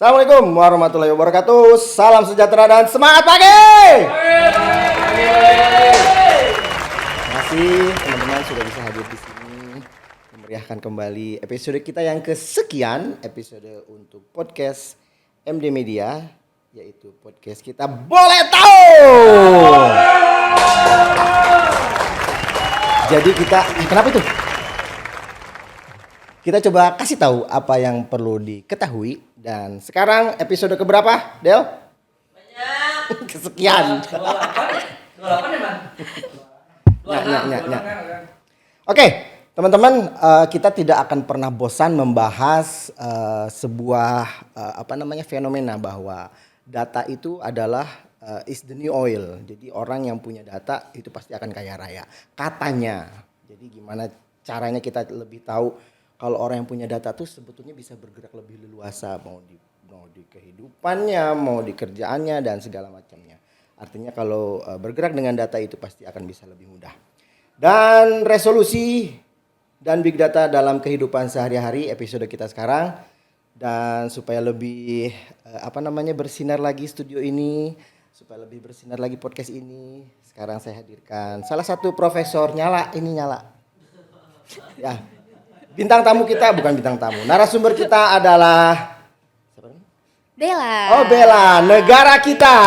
Assalamualaikum warahmatullahi wabarakatuh. Salam sejahtera dan semangat pagi. Terima kasih teman-teman sudah bisa hadir di sini memeriahkan kembali episode kita yang kesekian, episode untuk podcast MD Media, yaitu podcast kita Boleh Tahu. Jadi kenapa itu? Kita coba kasih tahu apa yang perlu diketahui. Dan sekarang episode keberapa, Del? Banyak. Kesekian. 28 ya, Bang? Oke, teman-teman, kita tidak akan pernah bosan membahas sebuah fenomena bahwa data itu adalah is the new oil. Jadi orang yang punya data itu pasti akan kaya raya. Katanya. Jadi gimana caranya kita lebih tahu kalau orang yang punya data tuh sebetulnya bisa bergerak lebih leluasa, mau di kehidupannya, mau di kerjaannya dan segala macamnya. Artinya kalau bergerak dengan data itu pasti akan bisa lebih mudah. Dan resolusi dan big data dalam kehidupan sehari-hari episode kita sekarang, dan supaya lebih bersinar lagi studio ini, supaya lebih bersinar lagi podcast ini, sekarang saya hadirkan salah satu profesor Nyala. Ya. Bintang tamu kita, bukan bintang tamu. Narasumber kita adalah siapa? Bella. Oh, Bella, negara kita.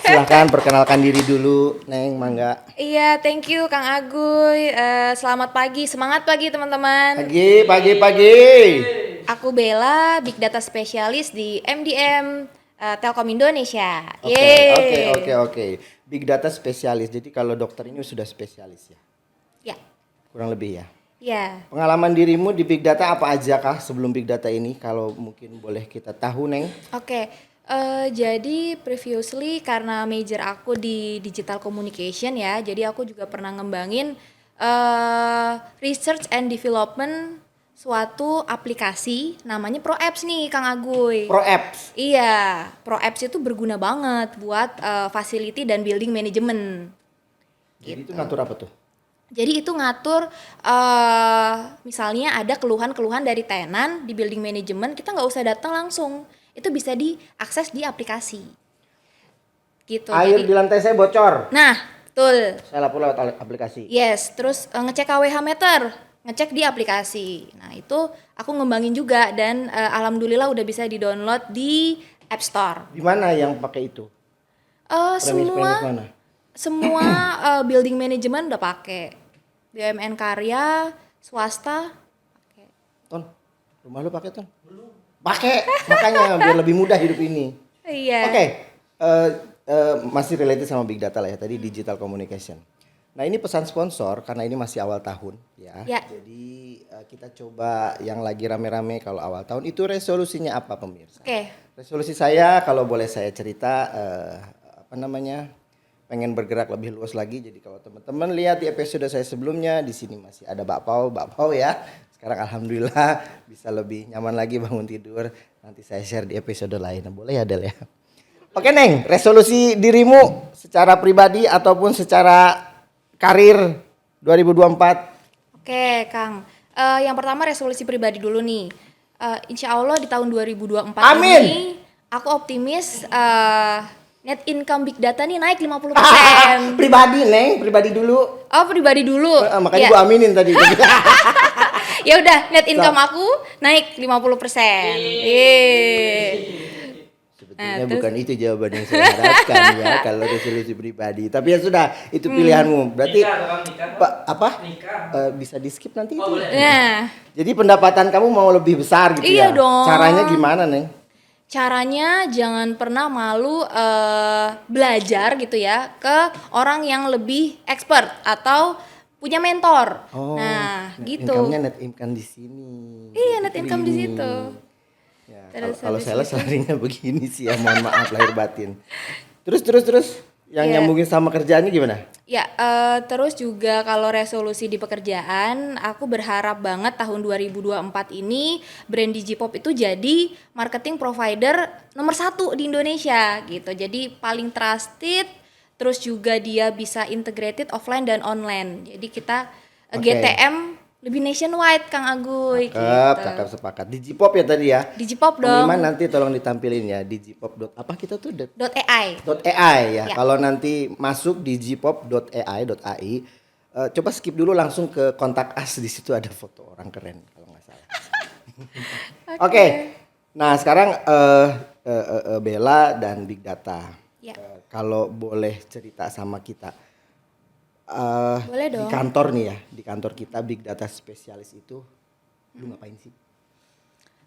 Silahkan perkenalkan diri dulu, Neng, mangga. Iya, thank you Kang Aguy. Selamat pagi, semangat pagi teman-teman. Pagi. Aku Bella, Big Data Specialist di MDM Telkom Indonesia. Oke. Big Data Specialist. Jadi kalau dokter ini sudah spesialis ya? Ya. Kurang lebih ya? Ya. Pengalaman dirimu di Big Data apa aja kah sebelum Big Data ini? Kalau mungkin boleh kita tahu, Neng. Oke. Jadi previously karena major aku di digital communication ya, jadi aku juga pernah ngembangin research and development suatu aplikasi namanya ProApps nih Kang Aguy. ProApps? Iya, ProApps itu berguna banget buat facility dan building management. Jadi itu ngatur apa tuh? Jadi itu ngatur misalnya ada keluhan-keluhan dari tenan di building management, kita nggak usah datang langsung. Itu bisa diakses di aplikasi. Gitu. Air di lantai saya bocor. Nah, betul. Saya lapor lewat aplikasi. Yes, terus ngecek KWH meter, ngecek di aplikasi. Nah, itu aku ngembangin juga dan alhamdulillah udah bisa di-download di App Store. Di mana yang pakai itu? Semua building management udah pakai. BUMN karya, swasta pakai. Ton, rumah lu pakai, Ton? Belum. Pakai, makanya biar lebih mudah hidup ini. Iya. Oke, masih related sama big data lah ya, tadi digital communication. Nah, ini pesan sponsor karena ini masih awal tahun ya. Jadi kita coba yang lagi rame-rame kalau awal tahun itu resolusinya apa, pemirsa? Oke. Resolusi saya kalau boleh saya cerita pengen bergerak lebih luas lagi. Jadi kalau teman-teman lihat di episode saya sebelumnya, di sini masih ada bakpao ya. Sekarang alhamdulillah bisa lebih nyaman lagi bangun tidur. Nanti saya share di episode lain. Boleh ya, Del ya? Oke, Neng, resolusi dirimu secara pribadi ataupun secara karir 2024. Oke, Kang. Yang pertama resolusi pribadi dulu nih. Insya Allah di tahun 2024 Amin. ini aku optimis net income big data nih naik 50%. Pribadi, Neng, pribadi dulu. Oh, pribadi dulu. Makanya Ya. gua aminin tadi. Ya udah, net income aku naik 50%. Sebetulnya bukan itu jawaban yang saya harapkan ya kalau resolusi pribadi. Tapi ya sudah, itu pilihanmu. Berarti Nikah. bisa di skip nanti Oh, itu. boleh. Nah, Jadi pendapatan kamu mau lebih besar gitu ya? Iya dong. Caranya gimana, Neng? caranya jangan pernah malu belajar gitu ya ke orang yang lebih expert atau punya mentor. Nah, gitu. Income-nya net income di sini. Iya, net income di situ. Ya, Terus kalau habis sales itu- larinya begini sih ya, mohon maaf lahir batin. Terus yang Iya. nyambungin sama kerjaannya gimana? Ya, terus juga kalau resolusi di pekerjaan, aku berharap banget tahun 2024 ini brand Digipop itu jadi marketing provider nomor 1 di Indonesia gitu. Jadi paling trusted, terus juga dia bisa integrated offline dan online. Jadi kita Oke. GTM lebih nationwide Kang Aguy Cakep, gitu. cakep, sepakat. Digipop ya tadi ya. Digipop Pengiriman dong. nanti tolong ditampilin ya, digipop. Apa kita tuh? .ai. .ai ya. Ya. Kalau nanti masuk di gpop.ai, coba skip dulu langsung ke kontak us, di situ ada foto orang keren kalau nggak salah. Oke. Nah, sekarang Bella dan Big Data. Ya. Kalau boleh cerita sama kita. Boleh Di dong. kantor nih ya, di kantor kita Big Data spesialis itu lu ngapain sih?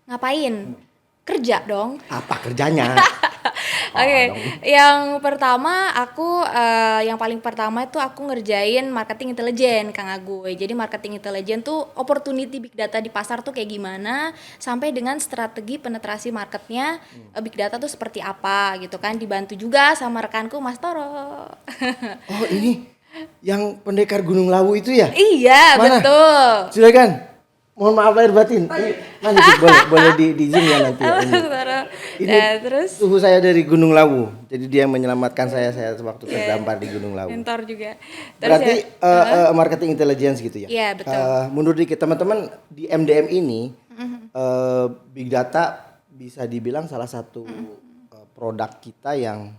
Ngapain? Kerja dong. Apa kerjanya? Oke, dong. yang pertama yang paling pertama itu aku ngerjain marketing intelijen Kang Aguy. Jadi marketing intelijen tuh opportunity big data di pasar tuh kayak gimana, sampai dengan strategi penetrasi marketnya big data tuh seperti apa gitu kan. Dibantu juga sama rekanku Mas Toro. Oh, ini yang pendekar Gunung Lawu itu ya? Iya, Mana? betul. Silakan. Mohon maaf lahir batin. Ini, mana sih, boleh di zoom ya nanti ya. Ini. Toro. Ini Nah, terus suhu saya dari Gunung Lawu. Jadi dia yang menyelamatkan saya sewaktu terdampar di Gunung Lawu. mentor juga. Terus Berarti ya, marketing intelligence gitu ya? Iya, betul. Mundur dikit teman-teman, di MDM ini big data bisa dibilang salah satu produk kita yang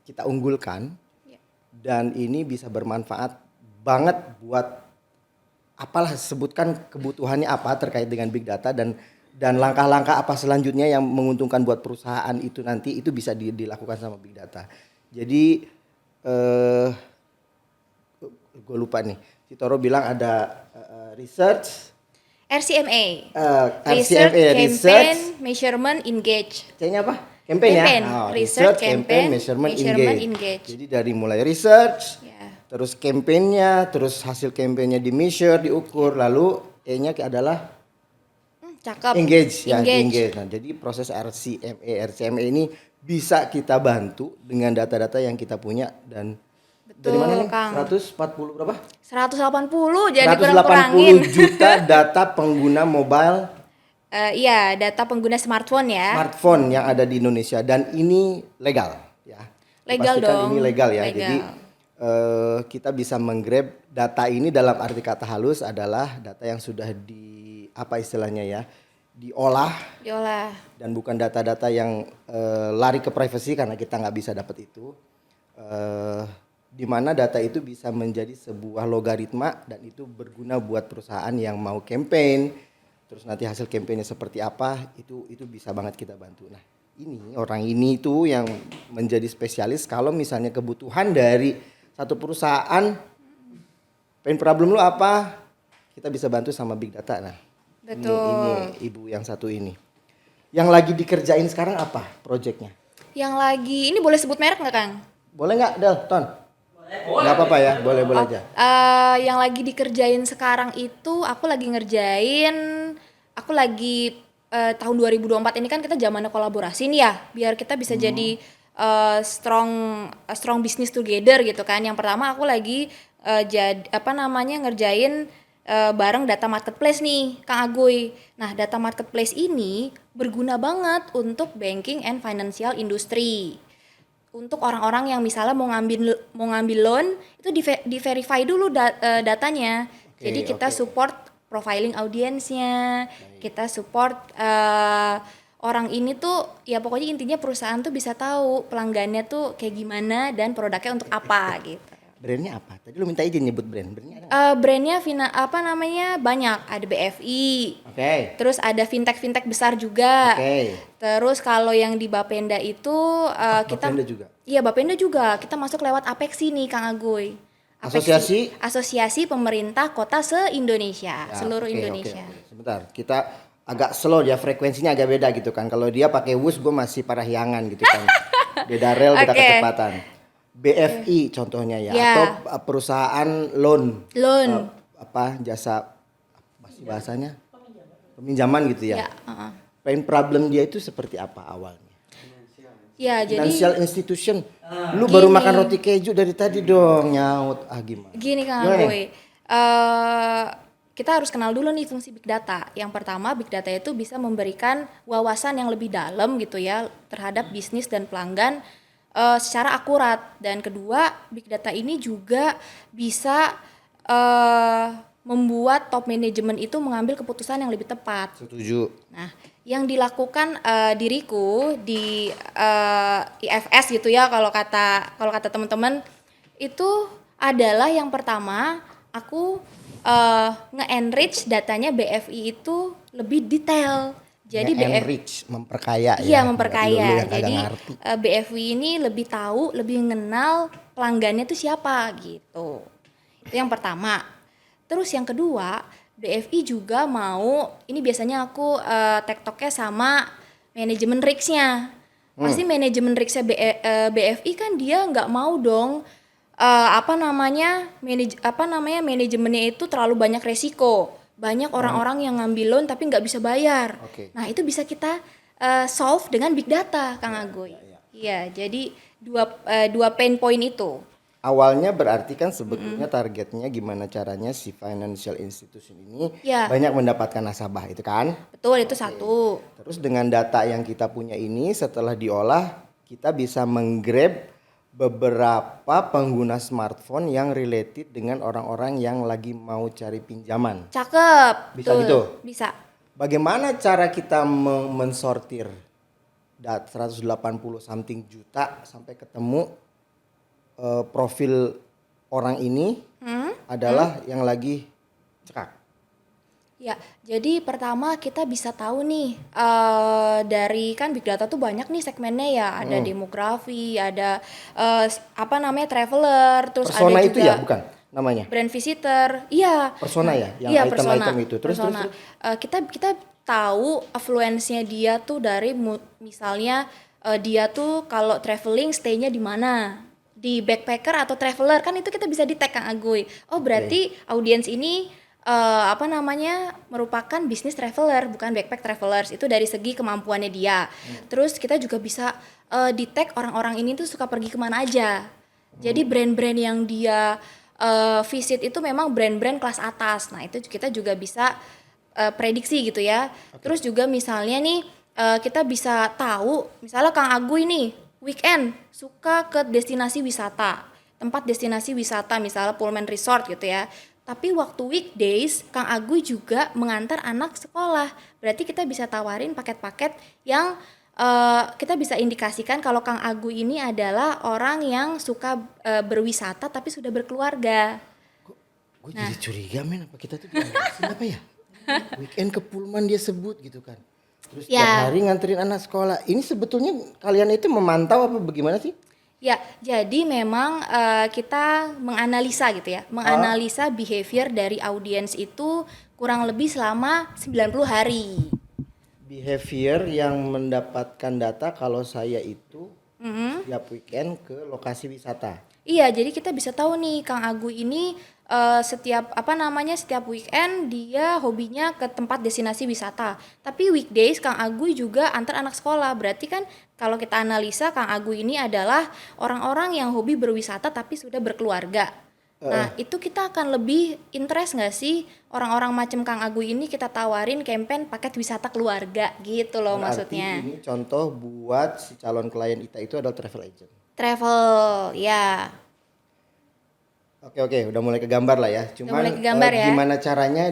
kita unggulkan. Iya. Dan ini bisa bermanfaat banget buat apalah, sebutkan kebutuhannya apa terkait dengan big data dan langkah-langkah apa selanjutnya yang menguntungkan buat perusahaan itu nanti itu bisa dilakukan sama big data. Jadi gue lupa nih, si Toro bilang ada research, RCMA. RCMA, Campaign, Measurement, Engage. C-nya apa? Campaign Campaign. ya? Oh, Research, campaign, campaign, measurement, measurement, engage. engage. Jadi dari mulai research, Ya. terus campaignnya, terus hasil campaignnya di measure, diukur, lalu E-nya adalah Cakep. engage ya, engage. Nah, jadi proses RCMA ini bisa kita bantu dengan data-data yang kita punya dan dari Betul, mana nih? Kang. 140 berapa? 180, jangan 180 dikurang-kurangin. juta data pengguna mobile Iya, data pengguna smartphone ya. smartphone yang ada di Indonesia dan ini legal ya. Legal Dipastikan dong. ini legal ya. Legal. Jadi kita bisa menggrab data ini, dalam arti kata halus adalah data yang sudah apa istilahnya ya, diolah Diolah. dan bukan data-data yang lari ke privacy karena kita nggak bisa dapat itu. Di mana data itu bisa menjadi sebuah logaritma dan itu berguna buat perusahaan yang mau campaign. Terus nanti hasil kampanye seperti apa itu bisa banget kita bantu. Nah, ini orang ini tuh yang menjadi spesialis kalau misalnya kebutuhan dari satu perusahaan, pain problem lu apa, kita bisa bantu sama big data. Nah, Betul. ini ibu yang satu ini. Yang lagi dikerjain sekarang apa proyeknya? Yang lagi, ini boleh sebut merek nggak Kang? Boleh nggak, Del? Ton? Nggak apa-apa ya, boleh aja. Yang lagi dikerjain sekarang itu aku lagi tahun 2024 ini kan kita zamannya kolaborasi nih ya, biar kita bisa jadi strong business together gitu kan. Yang pertama aku lagi ngerjain bareng data marketplace nih Kang Aguy. Nah, data marketplace ini berguna banget untuk banking and financial industry. Untuk orang-orang yang misalnya mau ngambil loan itu di verify dulu datanya. Jadi kita support profiling audiensnya, kita support orang ini tuh ya pokoknya intinya perusahaan tuh bisa tahu pelanggannya tuh kayak gimana dan produknya untuk apa gitu. Brandnya apa? Tadi lu minta izin nyebut brandnya ada nggak? Brandnya banyak, ada BFI. Oke. Terus ada fintech besar juga. Oke. Terus kalau yang di Bapenda itu kita Bapenda juga? Iya, Bapenda juga. Kita masuk lewat Apexi nih Kang Aguy. Asosiasi Pemerintah Kota se-Indonesia, Ya, seluruh oke. Indonesia. Sebentar, kita agak slow ya, frekuensinya agak beda gitu kan. Kalau dia pakai WUS, gue masih Parahyangan gitu kan. Beda rel, beda Oke. kecepatan. BFI contohnya ya, atau perusahaan loan. Jasa masih bahasanya peminjaman gitu ya. Pain problem dia itu seperti apa awalnya? Ya, jadi Financial institution. Lu baru makan roti keju dari tadi dong, nyaut. Gimana? gini Kang Gimana? Aguy. Kita harus kenal dulu nih fungsi big data. Yang pertama, big data itu bisa memberikan wawasan yang lebih dalam gitu ya terhadap bisnis dan pelanggan secara akurat. Dan kedua, big data ini juga bisa membuat top manajemen itu mengambil keputusan yang lebih tepat. Setuju. Nah, yang dilakukan diriku di IFS gitu ya, kalau kata teman-teman itu adalah yang pertama aku nge-enrich datanya BFI itu lebih detail. Jadi enrich, memperkaya iya ya. memperkaya. Lu yang kagak Jadi ngerti. BFI ini lebih tahu, lebih mengenal pelanggannya itu siapa gitu. Itu yang pertama. Terus yang kedua, BFI juga mau, ini biasanya aku tektoknya sama manajemen risk-nya. Pasti manajemen risk-nya BFI kan dia nggak mau dong manajemennya itu terlalu banyak resiko. Banyak orang-orang yang ngambil loan tapi nggak bisa bayar. Oke. Nah, itu bisa kita solve dengan big data, Kang Agoy. Iya, jadi dua pain point itu. Awalnya berarti kan sebetulnya targetnya gimana caranya si financial institution ini Ya. banyak mendapatkan nasabah itu kan. Betul, itu satu. Terus dengan data yang kita punya ini setelah diolah kita bisa menggrab beberapa pengguna smartphone yang related dengan orang-orang yang lagi mau cari pinjaman. Cakep. Bisa Betul. gitu? Bisa. Bagaimana cara kita mensortir 180 something juta sampai ketemu profil orang ini adalah yang lagi cekak. Ya, jadi pertama kita bisa tahu nih dari kan big data tuh banyak nih segmennya ya, ada demografi, ada traveler, terus Persona ada itu juga ya bukan namanya? brand visitor. Iya. Persona ya, yang Iya, item-item itu. Terus. Kita tahu affluence-nya dia tuh dari misalnya dia tuh kalau traveling stay-nya di mana? Di backpacker atau traveler, kan itu kita bisa di-tag Kang Agoy. Oh, berarti audiens ini merupakan bisnis traveler bukan backpack travelers. Itu dari segi kemampuannya dia. Terus kita juga bisa di-tag orang-orang ini tuh suka pergi kemana aja. Jadi brand-brand yang dia visit itu memang brand-brand kelas atas. Nah, itu kita juga bisa prediksi gitu ya. Terus juga misalnya nih kita bisa tahu misalnya Kang Agoy nih weekend suka ke destinasi wisata, tempat destinasi wisata misalnya Pullman Resort gitu ya. Tapi waktu weekdays, Kang Agoy juga mengantar anak sekolah. Berarti kita bisa tawarin paket-paket yang kita bisa indikasikan kalau Kang Agoy ini adalah orang yang suka berwisata tapi sudah berkeluarga. Gue jadi curiga men, apa kita tuh dianggasin apa ya? Weekend ke Pullman dia sebut gitu kan. Terus tiap hari nganterin anak sekolah. Ini sebetulnya kalian itu memantau apa bagaimana sih? Ya, jadi memang kita menganalisa gitu ya. Menganalisa behavior dari audiens itu kurang lebih selama 90 hari. Behavior yang mendapatkan data kalau saya itu tiap weekend ke lokasi wisata. Iya, jadi kita bisa tahu nih Kang Agoy ini setiap weekend dia hobinya ke tempat destinasi wisata. Tapi weekdays Kang Agoy juga antar anak sekolah. Berarti kan kalau kita analisa Kang Agoy ini adalah orang-orang yang hobi berwisata tapi sudah berkeluarga. Nah, itu kita akan lebih interest nggak sih orang-orang macam Kang Agoy ini kita tawarin campaign paket wisata keluarga gitu loh. Berarti maksudnya. ini contoh buat si calon klien kita itu adalah travel agent. Travel, ya. Oke, udah mulai kegambar lah ya. Cuman mulai kegambar ya. Gimana caranya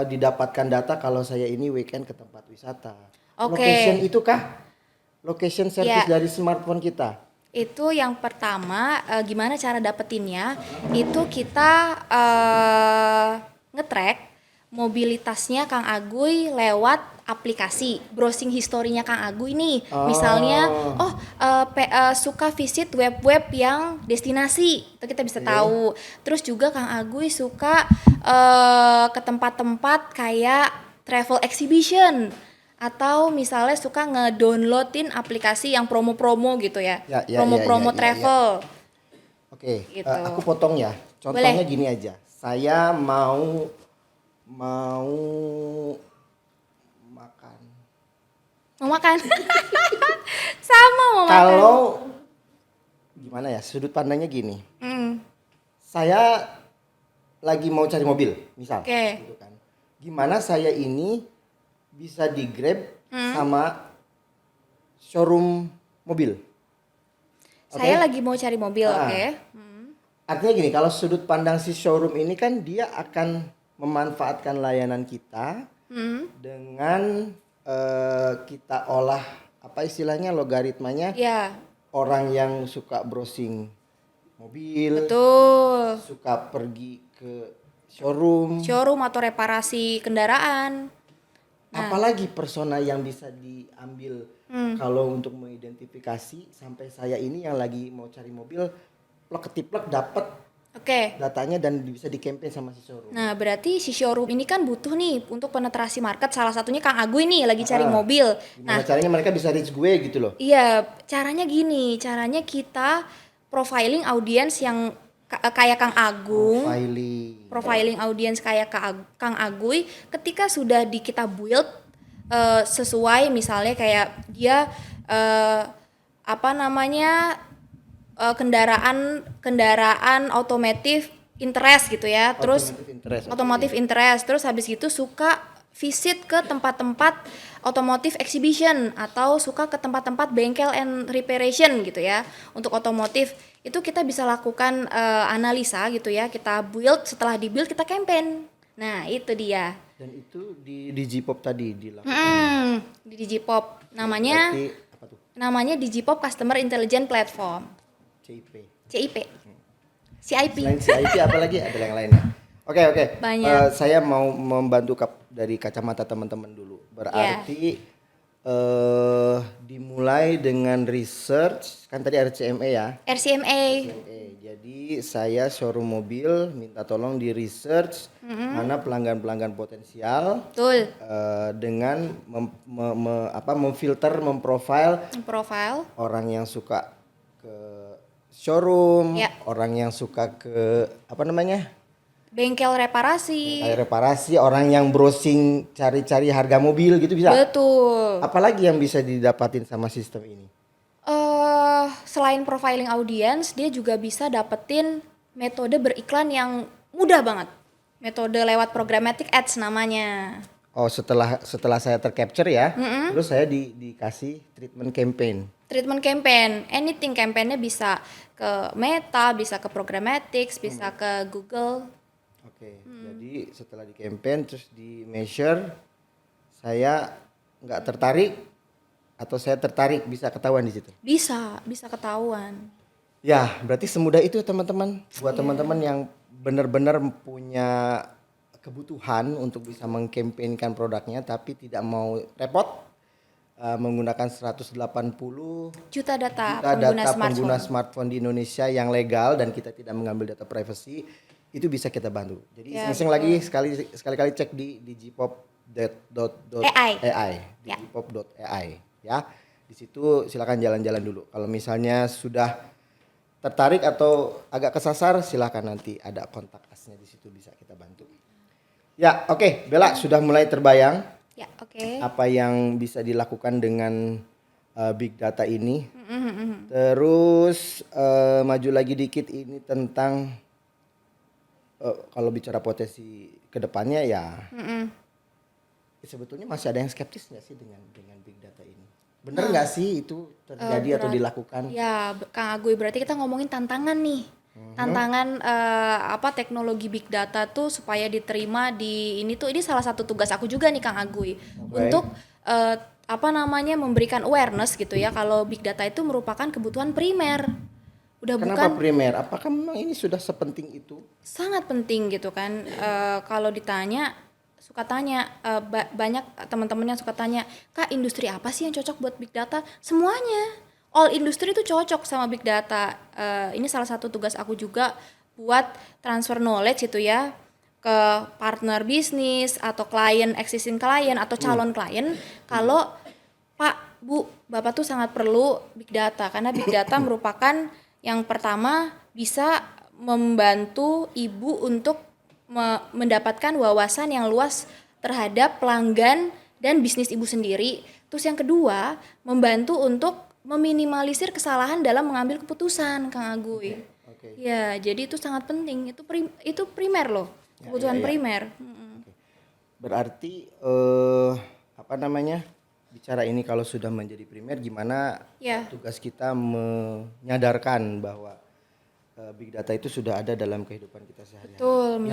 didapatkan data kalau saya ini weekend ke tempat wisata. Oke. Location itu kah? Location service Ya. dari smartphone kita. Itu yang pertama, gimana cara dapetinnya? Itu kita nge-track mobilitasnya Kang Agoy lewat aplikasi. Browsing historinya Kang Agoy nih. Misalnya, suka visit web-web yang destinasi. Itu kita bisa tahu. Terus juga Kang Agoy suka ke tempat-tempat kayak travel exhibition. Atau misalnya suka ngedownloadin aplikasi yang promo-promo gitu ya. Promo-promo travel. Oke, Gitu. aku potong ya. Contohnya Boleh. gini aja. Saya mau makan. Mau makan? Sama mau makan. Kalau gimana ya? Sudut pandangnya gini. Saya lagi mau cari mobil, misal. Oke. Gitu kan. Gimana saya ini bisa di-grab sama showroom mobil? Saya Oke? lagi mau cari mobil, oke. artinya gini, kalau sudut pandang si showroom ini kan dia akan memanfaatkan layanan kita dengan kita olah apa istilahnya logaritmanya Ya, orang yang suka browsing mobil, betul. suka pergi ke showroom, Showroom atau reparasi kendaraan. apalagi persona yang bisa diambil kalau untuk mengidentifikasi sampai saya ini yang lagi mau cari mobil plek ketiplek dapat Oke. datanya dan bisa di campaign sama si showroom. Nah, berarti si showroom ini kan butuh nih untuk penetrasi market. Salah satunya Kang Aguy nih lagi cari mobil. Gimana caranya mereka bisa reach gue gitu loh? Iya, caranya gini, caranya kita profiling audiens yang kayak Kang Agung, profiling audiens kayak Kang Aguy, ketika sudah kita build sesuai misalnya kayak dia apa namanya kendaraan otomotif interest gitu ya, terus otomotif interest, terus habis gitu suka visit ke tempat-tempat otomotif exhibition atau suka ke tempat-tempat bengkel and reparation gitu ya. Untuk otomotif itu kita bisa lakukan analisa gitu ya, kita build, setelah di build kita campaign. Nah itu dia. Dan itu di Digipop tadi dilakukan. Di Digipop namanya. Berarti apa tuh? Namanya Digipop Customer Intelligence Platform. CIP. CIP. CIP. Selain CIP apa lagi? Ada yang lainnya. Oke. Banyak. Saya mau membantu dari kacamata teman-teman dulu. Berarti dimulai dengan research, kan tadi RCMA ya. RCMA. Jadi saya showroom mobil minta tolong di research mana pelanggan-pelanggan potensial. Betul. Dengan memfilter, memprofile Profile. orang yang suka ke showroom, Ya. orang yang suka ke apa namanya? Bengkel reparasi. Reparasi, orang yang browsing cari-cari harga mobil gitu bisa. Betul. Apalagi yang bisa didapatin sama sistem ini? Selain profiling audiens, dia juga bisa dapetin metode beriklan yang mudah banget. Metode lewat programmatic ads namanya. Oh, setelah saya tercapture ya, terus saya dikasih treatment campaign. Treatment campaign, anything campaignnya bisa ke Meta, bisa ke programmatic, bisa ke Google. Oke, jadi setelah di campaign terus di measure, saya nggak tertarik atau saya tertarik bisa ketahuan di situ. Bisa ketahuan. Ya, berarti semudah itu teman-teman. Buat teman-teman yang benar-benar punya kebutuhan untuk bisa mengkampanyekan produknya tapi tidak mau repot menggunakan 180 Juta data pengguna smartphone di Indonesia yang legal dan kita tidak mengambil data privacy, itu bisa kita bantu. Jadi iseng-iseng lagi sekali-kali cek di digipop.ai, digipop.ai ya. Di situ silakan jalan-jalan dulu. Kalau misalnya sudah tertarik atau agak kesasar, silakan nanti ada kontak asnya di situ bisa kita bantu. Ya, oke. Bella sudah mulai terbayang Ya, oke. apa yang bisa dilakukan dengan big data ini. Terus maju lagi dikit ini tentang kalau bicara potensi kedepannya ya, sebetulnya masih ada yang skeptis nggak sih dengan big data ini? Bener nggak sih itu terjadi atau dilakukan? Ya, Kang Aguy, berarti kita ngomongin tantangan nih. Tantangan teknologi big data tuh supaya diterima di ini salah satu tugas aku juga nih Kang Aguy untuk memberikan awareness gitu ya kalau big data itu merupakan kebutuhan primer. Kenapa primer? Apakah memang ini sudah sepenting itu? Sangat penting gitu kan. Kalau ditanya suka tanya banyak teman-teman yang suka tanya, "Kak, industri apa sih yang cocok buat big data?" Semuanya. All industri itu cocok sama big data. Ini salah satu tugas aku juga buat transfer knowledge gitu ya ke partner bisnis atau klien, existing klien atau calon klien. Kalau Pak, Bu, Bapak tuh sangat perlu big data karena big data merupakan yang pertama bisa membantu ibu untuk mendapatkan wawasan yang luas terhadap pelanggan dan bisnis ibu sendiri. Terus yang kedua, membantu untuk meminimalisir kesalahan dalam mengambil keputusan, Kang Aguy. Ya, jadi itu sangat penting. Itu primer loh, kebutuhan primer. Berarti bicara ini kalau sudah menjadi primer, gimana tugas kita menyadarkan bahwa big data itu sudah ada dalam kehidupan kita sehari-hari. Betul,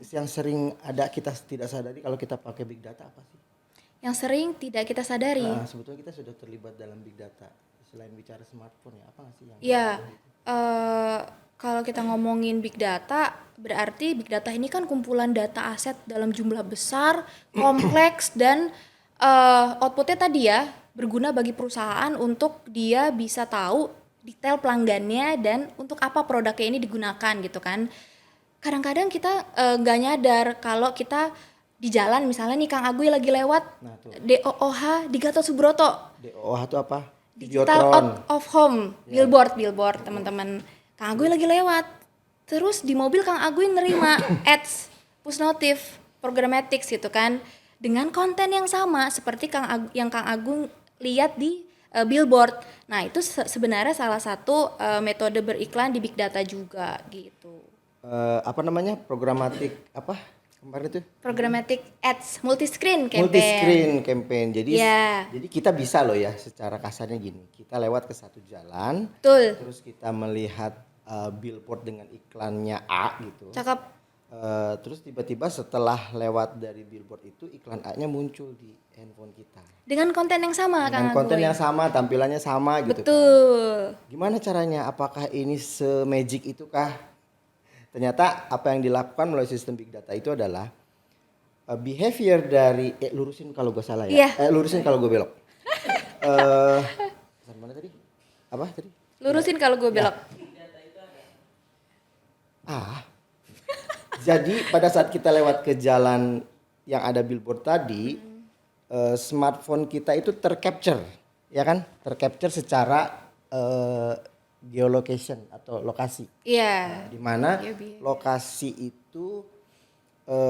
Yang sering ada kita tidak sadari kalau kita pakai big data apa sih? Yang sering tidak kita sadari. Nah, sebetulnya kita sudah terlibat dalam big data. Selain bicara smartphone ya, apa nggak sih yang? Ya, kalau kita ngomongin big data, berarti big data ini kan kumpulan data aset dalam jumlah besar, kompleks, dan outputnya tadi ya berguna bagi perusahaan untuk dia bisa tahu detail pelanggannya dan untuk apa produknya ini digunakan gitu kan. Kadang-kadang kita nggak nyadar kalau kita di jalan misalnya nih Kang Aguy lagi lewat Nah, tuh. DOOH di Gatot Subroto. DOH itu apa? Digital Videotron. out of home, billboard teman-teman. Kang Aguy lagi lewat, terus di mobil Kang Aguy nerima ads, push notif, programmatics gitu kan, dengan konten yang sama seperti yang Kang Agung lihat di billboard. Nah itu sebenarnya salah satu metode beriklan di big data juga gitu. Apa namanya? Programatik apa? Kemarin itu? Programmatic ads, multi-screen campaign. Multi-screen campaign. Jadi Ya. jadi kita bisa loh ya secara kasarnya gini. Kita lewat ke satu jalan, Betul, terus kita melihat billboard dengan iklannya A gitu. cakep. Terus tiba-tiba setelah lewat dari billboard itu iklan A-nya muncul di handphone kita. Dengan konten yang sama Dengan Kang konten Aguy. yang sama, tampilannya sama gitu. Betul. Gimana caranya? Apakah ini se-magic itukah? Ternyata apa yang dilakukan melalui sistem big data itu adalah behavior dari lurusin kalau gue salah ya. Iya. Lurusin kalau gue belok. Mana tadi? Apa tadi? Lurusin kalau gue belok. Jadi pada saat kita lewat ke jalan yang ada billboard tadi, smartphone kita itu tercapture, ya kan? Tercapture secara geolocation atau lokasi. Iya. Di mana Iya, Bi. lokasi itu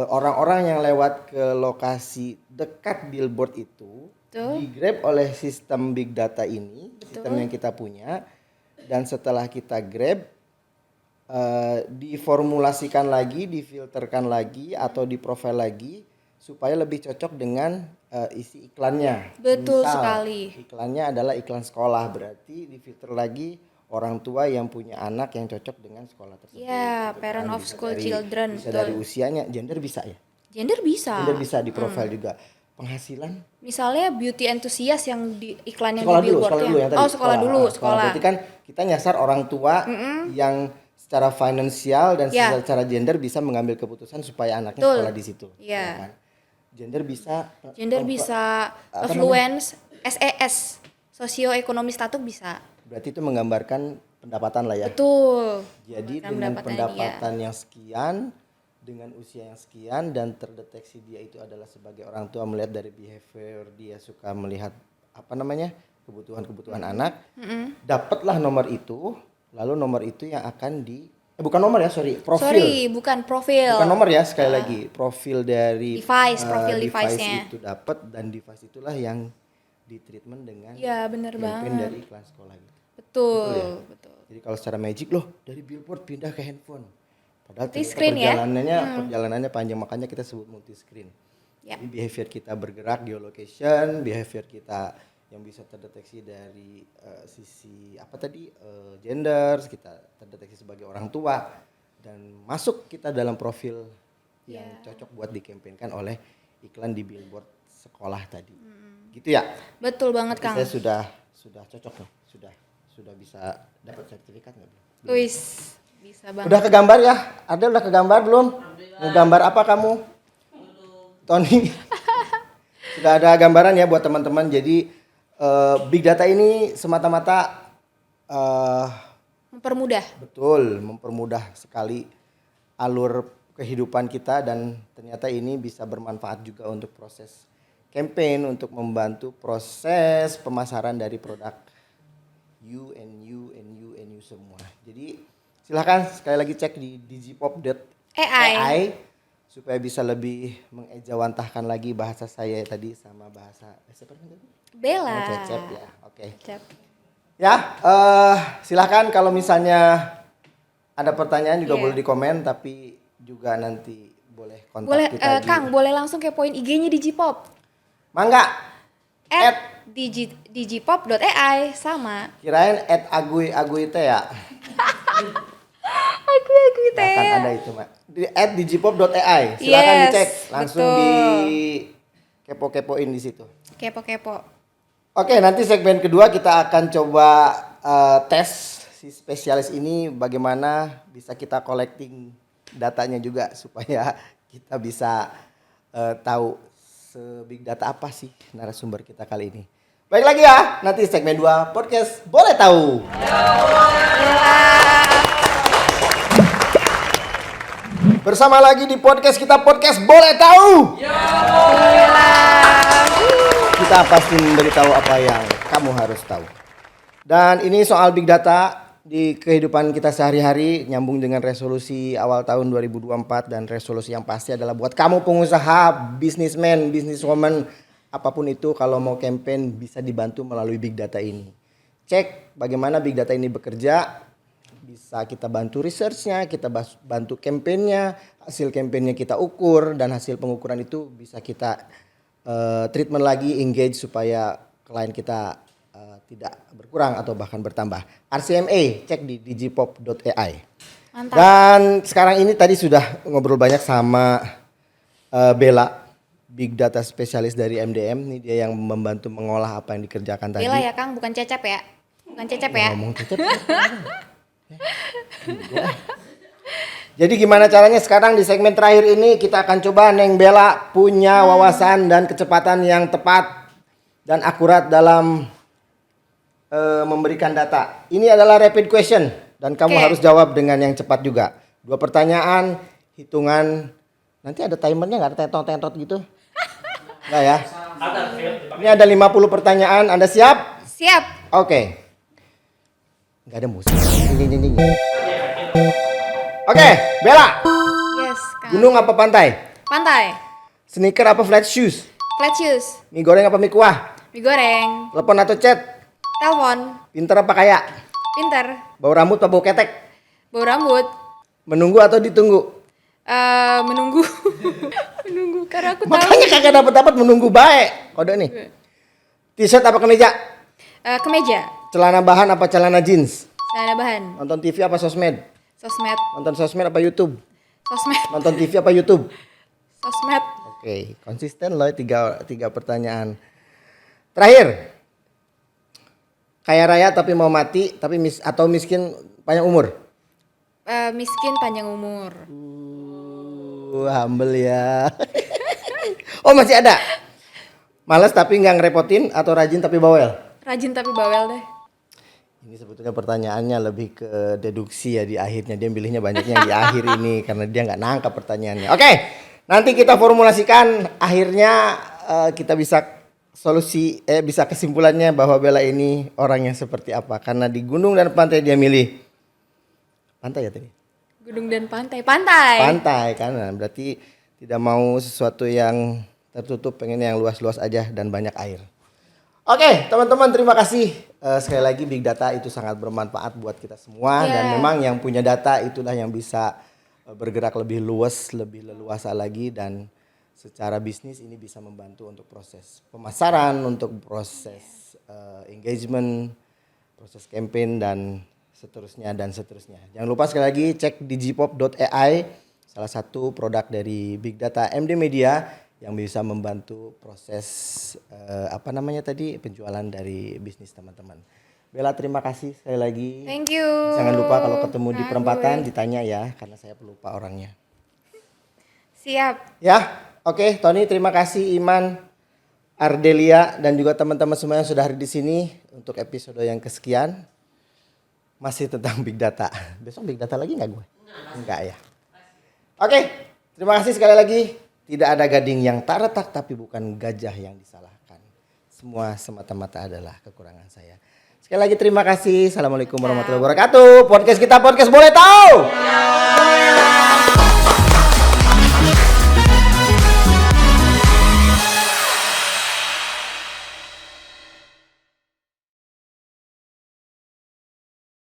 orang-orang yang lewat ke lokasi dekat billboard itu Betul. di-grab oleh sistem big data ini, sistem yang kita punya, dan setelah kita grab diformulasikan lagi, difilterkan lagi atau diprofil lagi supaya lebih cocok dengan isi iklannya. Betul Misal, sekali. iklannya adalah iklan sekolah, berarti difilter lagi orang tua yang punya anak yang cocok dengan sekolah tersebut. Ya, Gitu parent kan. of Bisa school dari- children. Bisa Betul. dari usianya, gender bisa ya. Gender bisa. Gender bisa diprofil juga. Penghasilan Misalnya beauty enthusiast yang di iklan yang sekolah di dulu, billboardnya. sekolah dulu yang tadi. Oh, sekolah dulu, sekolah. Berarti kan kita nyasar orang tua yang secara finansial dan Ya. secara gender bisa mengambil keputusan supaya anaknya Betul. sekolah di situ. Iya. Ya kan? Gender bisa Gender bisa, apa affluence, SES, sosioekonomi status bisa. berarti itu menggambarkan pendapatan lah ya. Betul. Jadi Menggambarkan dengan pendapatan pendapatan yang sekian, dengan usia yang sekian dan terdeteksi dia itu adalah sebagai orang tua melihat dari behavior dia suka melihat apa namanya kebutuhan-kebutuhan anak, dapatlah nomor itu, lalu nomor itu yang akan bukan nomor ya, profil. Sorry, bukan profil. Bukan nomor ya, sekali lagi profil dari Device, profil device device-nya. itu dapat dan device itulah yang ditreatment dengan Iya, bener campaign banget. dari iklan sekolah gitu. Betul, betul. Jadi kalau secara magic loh dari billboard pindah ke handphone. Padahal ternyata Multi-screen ya? perjalanannya panjang, makanya kita sebut multi screen. Ya. Jadi behavior kita bergerak geolocation, behavior kita yang bisa terdeteksi dari sisi apa tadi gender, kita terdeteksi sebagai orang tua dan masuk kita dalam profil yang cocok buat dikampanyekan oleh iklan di billboard sekolah tadi. Gitu ya. Betul banget, Kang. Saya sudah cocok nih, sudah bisa dapat sertifikat nggak? Wis, bisa banget. Udah kegambar ya? Ada udah kegambar belum? Ngegambar apa kamu? Tony. Sudah ada gambaran ya buat teman-teman. Jadi big data ini semata-mata Mempermudah. betul mempermudah sekali alur kehidupan kita dan ternyata ini bisa bermanfaat juga untuk proses campaign, untuk membantu proses pemasaran dari produk you semua. Jadi silahkan sekali lagi cek di digipop.ai supaya bisa lebih mengejawantahkan lagi bahasa saya tadi sama bahasa siapa namanya? Bella. Cecep ya. Oke. Cep. Ya, silahkan kalau misalnya ada pertanyaan juga Iya. boleh di komen, tapi juga nanti boleh kontak Boleh, kita di Kang, boleh langsung kepoin IG-nya Digipop. Mangga. @digipop.ai sama. Kirain @agui teh ya. Aku Nggak teh. akan ada itu, Mak. Di @digipop.ai. Silakan Yes, dicek, langsung betul. di kepo-kepoin di situ. Kepo-kepo. Oke, nanti segmen kedua kita akan coba tes si spesialis ini bagaimana bisa kita collecting datanya juga supaya kita bisa tahu se-big data apa sih narasumber kita kali ini. Baik lagi ya, nanti segmen 2 podcast boleh tahu. Bersama lagi di podcast kita, podcast boleh tahu. Kita pasti memberitahu apa yang kamu harus tahu. Dan ini soal big data di kehidupan kita sehari-hari, nyambung dengan resolusi awal tahun 2024, dan resolusi yang pasti adalah buat kamu pengusaha, businessman, businesswoman, apapun itu, kalau mau campaign bisa dibantu melalui big data ini. Cek bagaimana big data ini bekerja, bisa kita bantu researchnya, kita bantu campaignnya, hasil campaignnya kita ukur, dan hasil pengukuran itu bisa kita treatment lagi, engage supaya klien kita tidak berkurang atau bahkan bertambah. RCMA, cek di digipop.ai. Mantap. Dan sekarang ini tadi sudah ngobrol banyak sama Bella, big data spesialis dari MDM. Ini dia yang membantu mengolah apa yang dikerjakan tadi. Bella ya Kang, bukan Cecep ya. Bukan Cecep ya. Ngomong Cecep. Jadi gimana caranya sekarang di segmen terakhir ini kita akan coba Neng Bella punya wawasan dan kecepatan yang tepat dan akurat dalam memberikan data. Ini adalah rapid question dan kamu Oke. harus jawab dengan yang cepat juga. 2 pertanyaan, hitungan. Nanti ada timernya nggak, ada tentot-tentot gitu? Nggak ya? Ini ada 50 pertanyaan. Anda siap? Siap. Oke. Nggak ada musik. Ding. Oke, Bella. Yes, Kang. Gunung apa pantai? Pantai. Sneaker apa flat shoes? Flat shoes. Mie goreng apa mie kuah? Mie goreng. Telepon atau chat? Telepon. Pinter apa kaya? Pinter. Bau rambut apa bau ketek? Bau rambut. Menunggu atau ditunggu? Menunggu. Menunggu karena aku tahu. Makanya kagak dapat menunggu baik. Kode nih. T-shirt apa kemeja? Kemeja. Celana bahan apa celana jeans? Celana bahan. Nonton TV apa sosmed? Sosmed. Nonton sosmed apa YouTube? Sosmed. Nonton TV apa YouTube? Sosmed. Oke, konsisten loh tiga pertanyaan. Terakhir. Kaya raya tapi mau mati tapi atau miskin panjang umur? Miskin panjang umur. Humble ya. Oh masih ada. Males tapi nggak ngerepotin atau rajin tapi bawel? Rajin tapi bawel deh. Ini sebetulnya pertanyaannya lebih ke deduksi ya di akhirnya. Dia pilihnya banyaknya yang di akhir ini karena dia nggak nangkap pertanyaannya. Oke, nanti kita formulasikan akhirnya kita bisa bisa kesimpulannya bahwa Bella ini orang yang seperti apa. Karena di gunung dan pantai dia milih pantai ya tadi. Gunung dan pantai. Pantai. Pantai kan, berarti tidak mau sesuatu yang tertutup, pengen yang luas-luas aja dan banyak air. Oke, teman-teman, terima kasih. Sekali lagi big data itu sangat bermanfaat buat kita semua dan memang yang punya data itulah yang bisa bergerak lebih luas, lebih leluasa lagi, dan secara bisnis ini bisa membantu untuk proses pemasaran, untuk proses engagement, proses campaign dan seterusnya. Jangan lupa sekali lagi cek digipop.ai, salah satu produk dari Big Data MD Media yang bisa membantu proses penjualan dari bisnis teman-teman. Bella, terima kasih sekali lagi. Thank you. Jangan lupa kalau ketemu di perempatan ditanya ya, karena saya pelupa orangnya. Siap. Ya, oke, Tony, terima kasih, Iman, Ardelia, dan juga teman-teman semua yang sudah hadir di sini untuk episode yang kesekian. Masih tentang Big Data. Besok Big Data lagi nggak gue? Enggak ya. Oke, terima kasih sekali lagi. Tidak ada gading yang tak retak, tapi bukan gajah yang disalahkan. Semua semata-mata adalah kekurangan saya. Sekali lagi terima kasih. Assalamualaikum warahmatullahi wabarakatuh. Podcast kita, podcast boleh tahu.